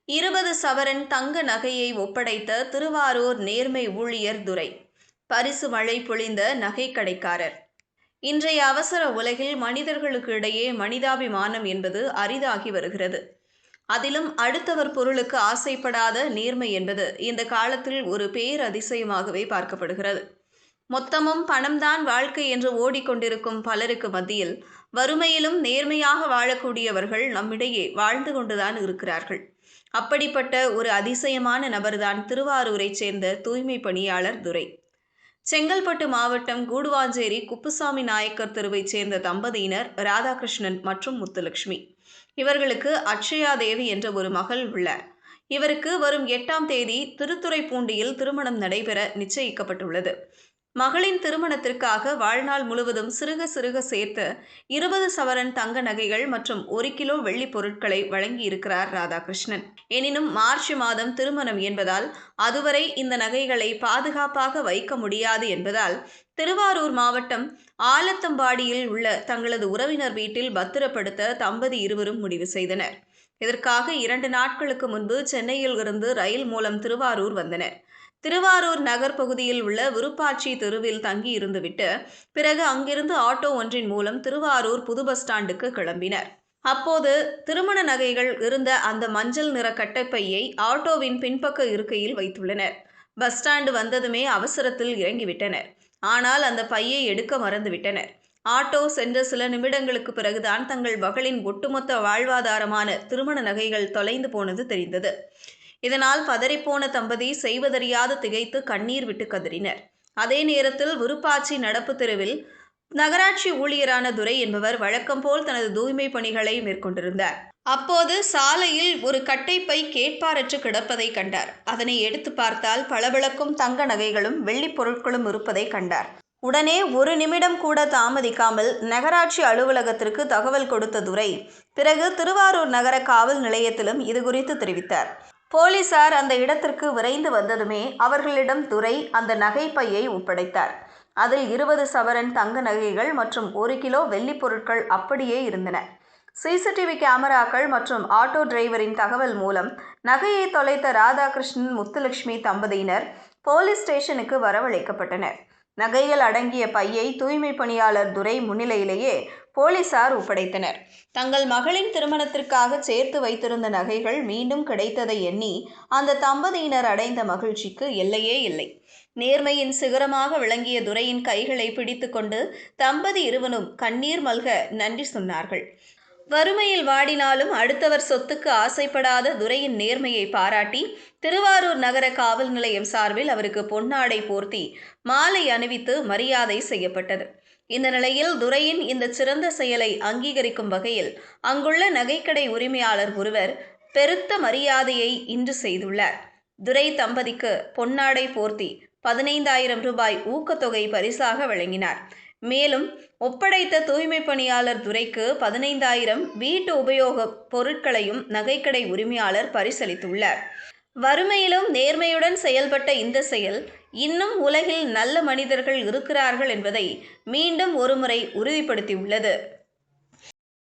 20 சவரன் தங்க நகையை ஒப்படைத்த திருவாரூர் நேர்மை ஊழியர் துரை. பரிசு மழை பொழிந்த நகைக்கடைக்காரர். இன்றைய அவசர உலகில் மனிதர்களுக்கு இடையே மனிதாபிமானம் என்பது அரிதாகி வருகிறது. அதிலும் அடுத்தவர் பொருளுக்கு ஆசைப்படாத நேர்மை என்பது இந்த காலத்தில் ஒரு பேரதிசயமாகவே பார்க்கப்படுகிறது. மொத்தமும் பணம்தான் வாழ்க்கை என்று ஓடிக்கொண்டிருக்கும் பலருக்கு மத்தியில் வறுமையிலும் நேர்மையாக வாழக்கூடியவர்கள் நம்மிடையே வாழ்ந்து கொண்டுதான் இருக்கிறார்கள். அப்படிப்பட்ட ஒரு அதிசயமான நபர்தான் திருவாரூரைச் சேர்ந்த தூய்மை பணியாளர் துரை. செங்கல்பட்டு மாவட்டம் கூடுவாஞ்சேரி குப்புசாமி நாயக்கர் தெருவைச் சேர்ந்த தம்பதியினர் ராதாகிருஷ்ணன் மற்றும் முத்துலட்சுமி. இவர்களுக்கு அக்ஷயா தேவி என்ற ஒரு மகள் உள்ளார். இவருக்கு வரும் 8ஆம் தேதி திருத்துறைப்பூண்டியில் திருமணம் நடைபெற நிச்சயிக்கப்பட்டுள்ளது. மகளின் திருமணத்திற்காக வாழ்நாள் முழுவதும் சிறுக சிறுக சேர்த்து 20 சவரன் தங்க நகைகள் மற்றும் 1 கிலோ வெள்ளி பொருட்களை வழங்கியிருக்கிறார் ராதாகிருஷ்ணன். எனினும் மார்ச் மாதம் திருமணம் என்பதால் அதுவரை இந்த நகைகளை பாதுகாப்பாக வைக்க முடியாது என்பதால் திருவாரூர் மாவட்டம் ஆலத்தம்பாடியில் உள்ள தங்களது உறவினர் வீட்டில் பத்திரப்படுத்த தம்பதி இருவரும் முடிவு செய்தனர். இதற்காக 2 நாட்களுக்கு முன்பு சென்னையில் இருந்து ரயில் மூலம் திருவாரூர் வந்தனர். திருவாரூர் நகர் பகுதியில் உள்ள விருப்பாட்சி தெருவில் தங்கி இருந்துவிட்டு பிறகு அங்கிருந்து ஆட்டோ ஒன்றின் மூலம் திருவாரூர் புது பஸ் ஸ்டாண்டுக்கு கிளம்பினர். அப்போது திருமண நகைகள் இருந்த அந்த மஞ்சள் நிற கட்டைப்பையை ஆட்டோவின் பின்பக்க இருக்கையில் வைத்துள்ளனர். பஸ் ஸ்டாண்டு வந்ததுமே அவசரத்தில் இறங்கிவிட்டனர். ஆனால் அந்த பையை எடுக்க மறந்துவிட்டனர். ஆட்டோ சென்ற சில நிமிடங்களுக்கு பிறகுதான் தங்கள் மகளின் ஒட்டுமொத்த வாழ்வாதாரமான திருமண நகைகள் தொலைந்து போனது தெரிந்தது. இதனால் பதறிப்போன தம்பதி செய்வதறியாது திகைத்து கண்ணீர் விட்டு கதறினர். அதே நேரத்தில் விருப்பாட்சி நடப்பு தெருவில் நகராட்சி ஊழியரான துரை என்பவர் வழக்கம் போல் தனது தூய்மை பணிகளை மேற்கொண்டிருந்தார். அப்போது சாலையில் ஒரு கட்டைப்பை கேட்பாரற்று கிடப்பதை கண்டார். அதனை எடுத்து பார்த்தால் பளபளக்கும் தங்க நகைகளும் வெள்ளி பொருட்களும் இருப்பதை கண்டார். உடனே ஒரு நிமிடம் கூட தாமதிக்காமல் நகராட்சி அலுவலகத்திற்கு தகவல் கொடுத்த துரை பிறகு திருவாரூர் நகர காவல் நிலையத்திலும் இது குறித்து தெரிவித்தார். போலீசார் அந்த இடத்திற்கு விரைந்து வந்ததுமே அவர்களிடம் துரை அந்த நகைப்பையை ஒப்படைத்தார். அதில் 20 சவரன் தங்க நகைகள் மற்றும் 1 கிலோ வெள்ளி பொருட்கள் அப்படியே இருந்தன. சிசிடிவி கேமராக்கள் மற்றும் ஆட்டோ டிரைவரின் தகவல் மூலம் நகையை தொலைத்த ராதாகிருஷ்ணன் முத்துலட்சுமி தம்பதியினர் போலீஸ் ஸ்டேஷனுக்கு வரவழைக்கப்பட்டனர். நகைகள் அடங்கிய பையை தூய்மை பணியாளர் துரை முன்னிலையிலேயே போலீசார் ஒப்படைத்தனர். தங்கள் மகளின் திருமணத்திற்காக சேர்த்து வைத்திருந்த நகைகள் மீண்டும் கிடைத்ததை எண்ணி அந்த தம்பதியினர் அடைந்த மகிழ்ச்சிக்கு எல்லையே இல்லை. நேர்மையின் சிகரமாக விளங்கிய துரையின் கைகளை பிடித்து கொண்டு தம்பதி இருவரும் கண்ணீர் மல்க நன்றி சொன்னார்கள். வறுமையில் வாடினாலும் அடுத்தவர் சொத்துக்கு ஆசைப்படாத துரையின் நேர்மையை பாராட்டி திருவாரூர் நகர காவல் நிலையம் சார்பில் அவருக்கு பொன்னாடை போர்த்தி மாலை அணிவித்து மரியாதை செய்யப்பட்டது. இந்த நிலையில் துரையின் இந்த சிறந்த செயலை அங்கீகரிக்கும் வகையில் அங்குள்ள நகைக்கடை உரிமையாளர் ஒருவர் பெருத்த மரியாதையை இன்று செய்துள்ளார். துரை தம்பதிக்கு பொன்னாடை போர்த்தி 15,000 ரூபாய் ஊக்கத்தொகை பரிசாக வழங்கினார். மேலும் ஒப்படைத்த தூய்மை பணியாளர் துரைக்கு 15,000 வீட்டு உபயோக பொருட்களையும் நகைக்கடை உரிமையாளர் பரிசளித்துள்ளார். வறுமையிலும் நேர்மையுடன் செயல்பட்ட இந்த செயல் இன்னும் உலகில் நல்ல மனிதர்கள் இருக்கிறார்கள் என்பதை மீண்டும் ஒருமுறை உறுதிப்படுத்தியுள்ளது.